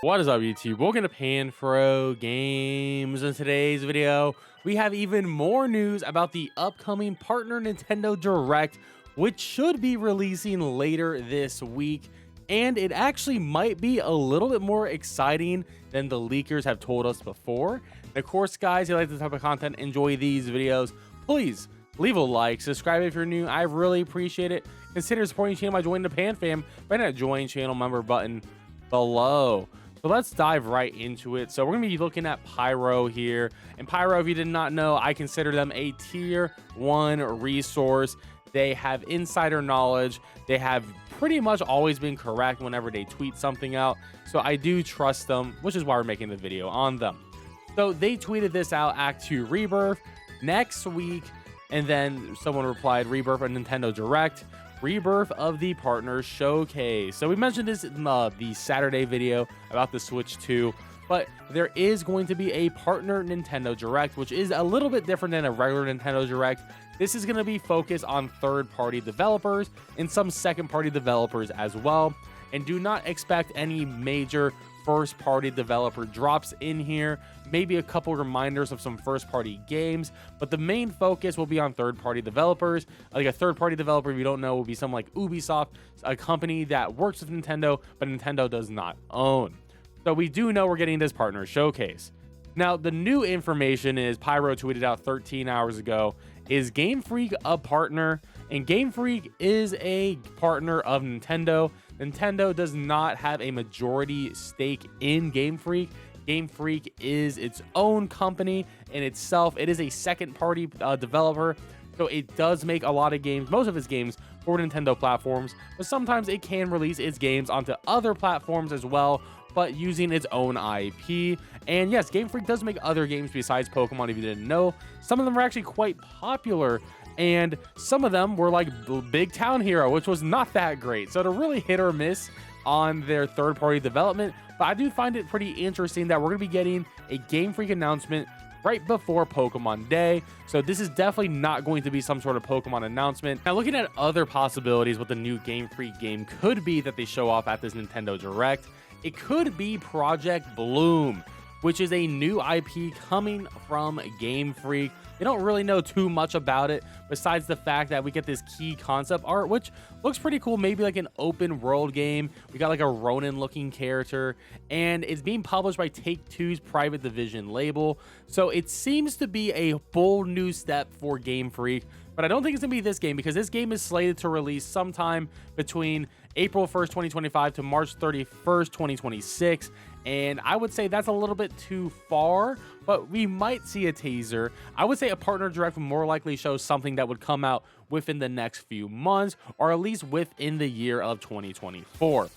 What is up, YouTube? Welcome to PanFro Games. In today's video, we have even more news about the upcoming partner Nintendo Direct, which should be releasing later this week. And it actually might be a little bit more exciting than the leakers have told us before. And of course, guys, if you like this type of content, enjoy these videos, please leave a like, subscribe if you're new. I really appreciate it. Consider supporting the channel by joining the Pan Fam by that join channel member button below. So let's dive right into it. So we're gonna be looking at PanFro here. And PanFro, if you did not know, I consider them a tier 1 resource. They have insider knowledge. They have pretty much always been correct whenever they tweet something out. So I do trust them, which is why we're making the video on them. So they tweeted this out, Act 2 Rebirth next week. And then someone replied, Rebirth on Nintendo Direct. Rebirth of the Partner Showcase. So we mentioned this in the Saturday video about the Switch 2, but there is going to be a partner Nintendo Direct, which is a little bit different than a regular Nintendo Direct. This is going to be focused on third-party developers and some second-party developers as well. And do not expect any major first-party developer drops in here. Maybe a couple reminders of some first-party games, but the main focus will be on third-party developers. Like a third-party developer, if you don't know, will be someone like Ubisoft, a company that works with Nintendo, but Nintendo does not own. So we do know we're getting this partner showcase. Now, the new information is PanFro tweeted out 13 hours ago. Is Gamefreak a partner? And Gamefreak is a partner of Nintendo. Nintendo does not have a majority stake in Gamefreak. Gamefreak is its own company in itself. It is a second-party developer, so it does make a lot of games, most of its games, for Nintendo platforms, but sometimes it can release its games onto other platforms as well, but using its own IP. And yes, Game Freak does make other games besides Pokemon, if you didn't know. Some of them are actually quite popular, and some of them were like Big Town Hero, which was not that great. So they're really hit or miss on their third-party development, but I do find it pretty interesting that we're going to be getting a Game Freak announcement right before Pokemon Day. So this is definitely not going to be some sort of Pokemon announcement. Now, looking at other possibilities, what the new Game Freak game could be that they show off at this Nintendo Direct, it could be Project Bloom, which is a new IP coming from Game Freak. We don't really know too much about it besides the fact that we get this key concept art, which looks pretty cool. Maybe like an open world game. We got like a Ronin looking character, and it's being published by Take-Two's Private Division label. So it seems to be a bold new step for Game Freak, but I don't think it's gonna be this game because this game is slated to release sometime between April 1st, 2025 to March 31st, 2026. And I would say that's a little bit too far, but we might see a teaser. I would say a partner direct would more likely show something that would come out within the next few months, or at least within the year of 2024.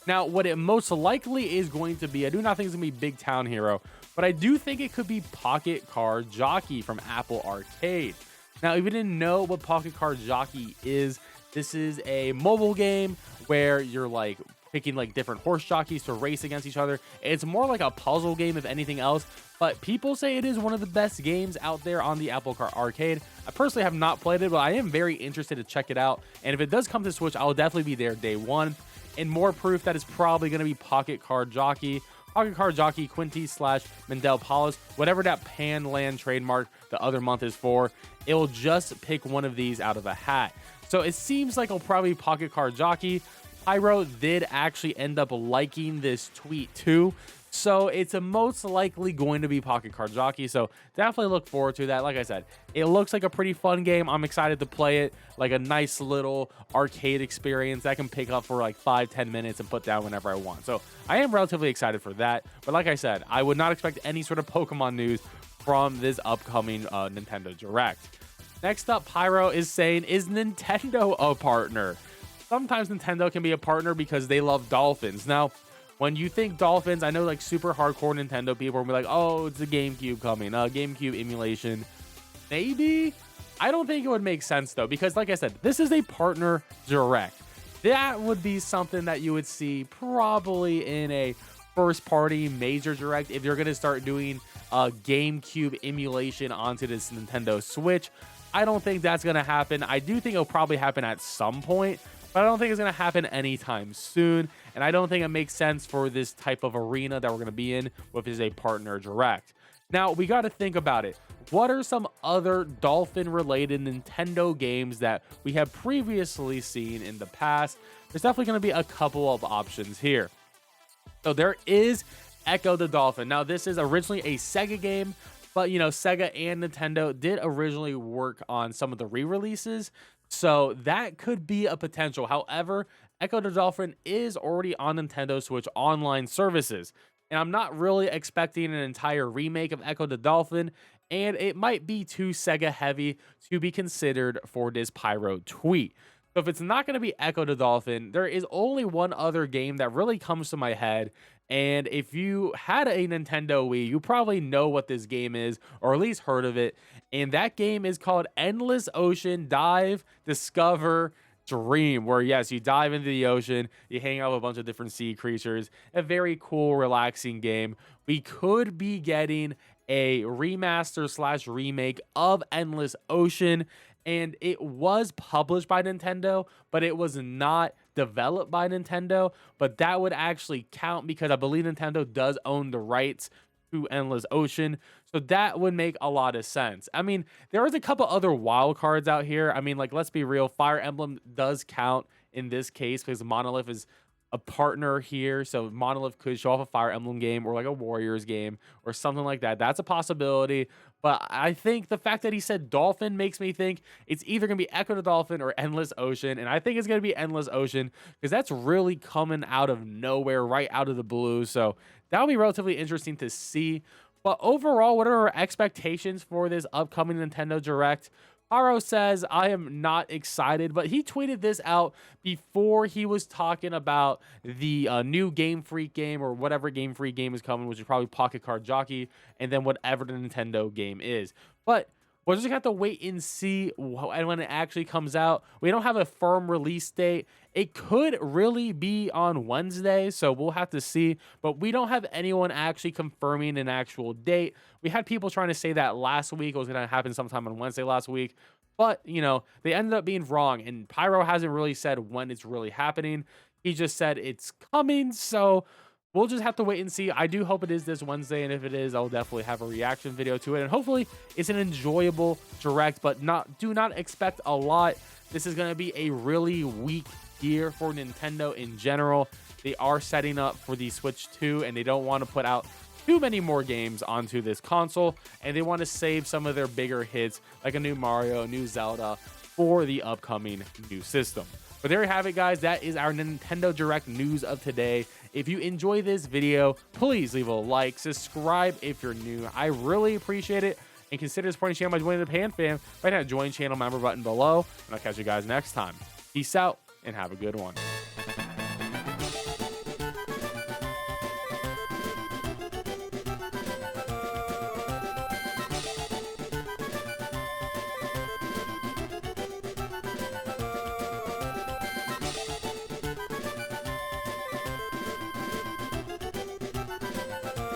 Now, what it most likely is going to be, I do not think it's gonna be Big Town Hero, but I do think it could be Pocket Card Jockey from Apple Arcade. Now, if you didn't know what Pocket Card Jockey is, this is a mobile game where you're like picking like different horse jockeys to race against each other. It's more like a puzzle game if anything else, but people say it is one of the best games out there on the Apple Arcade. I personally have not played it, but I am very interested to check it out. And if it does come to Switch, I will definitely be there day one. And more proof that it's probably going to be Pocket Card Jockey. Pocket Card Jockey, Quinty / Mendel Paulus, whatever that Panland trademark the other month is for, it will just pick one of these out of a hat. So it seems like it'll probably be Pocket Card Jockey. PanFro did actually end up liking this tweet too, so it's a most likely going to be Pocket Card Jockey. So definitely look forward to that. Like I said, it looks like a pretty fun game. I'm excited to play it, like a nice little arcade experience that I can pick up for like 5-10 minutes and put down whenever I want. So I am relatively excited for that. But like I said, I would not expect any sort of Pokemon news from this upcoming Nintendo Direct. Next up, PanFro is saying, is Nintendo a partner? Sometimes Nintendo can be a partner because they love dolphins. Now, when you think dolphins, I know like super hardcore Nintendo people will be like, oh, it's a GameCube coming, GameCube emulation. Maybe? I don't think it would make sense though, because like I said, this is a partner direct. That would be something that you would see probably in a first party major direct if you're going to start doing a GameCube emulation onto this Nintendo Switch. I don't think that's going to happen. I do think it'll probably happen at some point, but I don't think it's going to happen anytime soon. And I don't think it makes sense for this type of arena that we're going to be in, which is a partner direct. Now, we got to think about it. What are some other dolphin-related Nintendo games that we have previously seen in the past? There's definitely going to be a couple of options here. So there is Echo the Dolphin. Now, this is originally a Sega game, but, you know, Sega and Nintendo did originally work on some of the re-releases, so that could be a potential. However, Echo the Dolphin is already on Nintendo Switch online services, and I'm not really expecting an entire remake of Echo the Dolphin, and it might be too Sega heavy to be considered for this Pyro tweet. So if it's not going to be Echo the Dolphin, there is only one other game that really comes to my head. And if you had a Nintendo Wii, you probably know what this game is, or at least heard of it. And that game is called Endless Ocean Dive, Discover, Dream, where yes, you dive into the ocean, you hang out with a bunch of different sea creatures. A very cool, relaxing game. We could be getting a remaster slash remake of Endless Ocean, and it was published by Nintendo, but it was not developed by Nintendo. But that would actually count because I believe Nintendo does own the rights to Endless Ocean, so that would make a lot of sense. I mean, there is a couple other wild cards out here. I mean, like, let's be real, Fire Emblem does count in this case because Monolith is a partner here, so Monolith could show off a Fire Emblem game or like a Warriors game or something like that. That's a possibility. But I think the fact that he said Dolphin makes me think it's either going to be Echo the Dolphin or Endless Ocean. And I think it's going to be Endless Ocean because that's really coming out of nowhere, right out of the blue. So that'll be relatively interesting to see. But overall, what are our expectations for this upcoming Nintendo Direct? Haro says, I am not excited, but he tweeted this out before he was talking about the new Gamefreak game or whatever Gamefreak game is coming, which is probably Pocket Card Jockey, and then whatever the Nintendo game is. But we're just going to have to wait and see when it actually comes out. We don't have a firm release date. It could really be on Wednesday, so we'll have to see. But we don't have anyone actually confirming an actual date. We had people trying to say that last week it was going to happen sometime on Wednesday last week. But, you know, they ended up being wrong. And Pyro hasn't really said when it's really happening. He just said it's coming, so we'll just have to wait and see. I do hope it is this Wednesday, and if it is, I'll definitely have a reaction video to it. And hopefully it's an enjoyable Direct, but do not expect a lot. This is going to be a really weak year for Nintendo in general. They are setting up for the Switch 2, and they don't want to put out too many more games onto this console, and they want to save some of their bigger hits, like a new Mario, new Zelda, for the upcoming new system. But there you have it, guys. That is our Nintendo Direct news of today. If you enjoy this video, please leave a like, subscribe if you're new. I really appreciate it. And consider supporting the channel by joining the PanFam by that join channel member button below. And I'll catch you guys next time. Peace out and have a good one.